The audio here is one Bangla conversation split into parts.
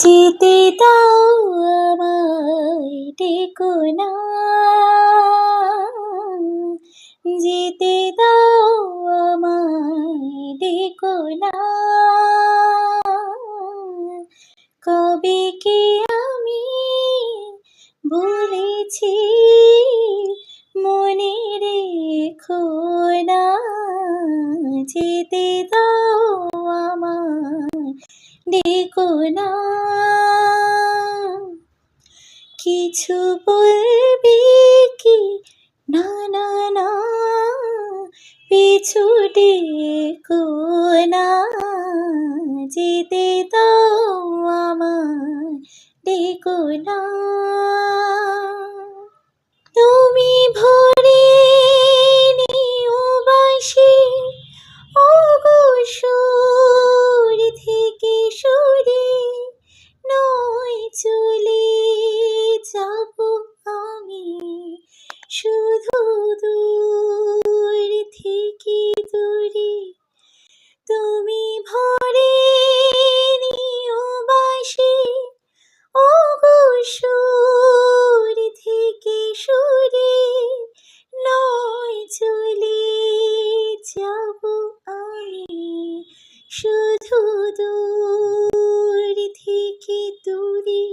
যেতে দাও আমায় ডেকো না, যেতে দাও আমায় ডেকো না। কবে কি আমি বলেছি মনে রেখো না, যেতে দাও আমায় ডেকো না। কিছু বলবি কি? না না না, পিছু ডেকো না, যেতে দাও আমায় ডেকো না। তুমি ভরে নিও বাঁশি ওগো সুর থেকে সুরে, নয় চলে যাব আমি শুধু দূর থেকে দূরে। তুমি ভরে নিও বাঁশি ওগো সুর থেকে সুরে, নয় চলে যাব আমি শুধু দূর থেকে দূরে।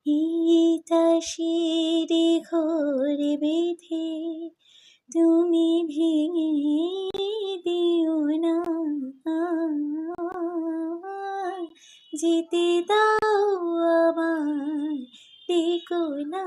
এই তাসের ঘরে বেঁধে তুমি ভেঙে দিও না, যেতে দাও আমায় ডেকো না।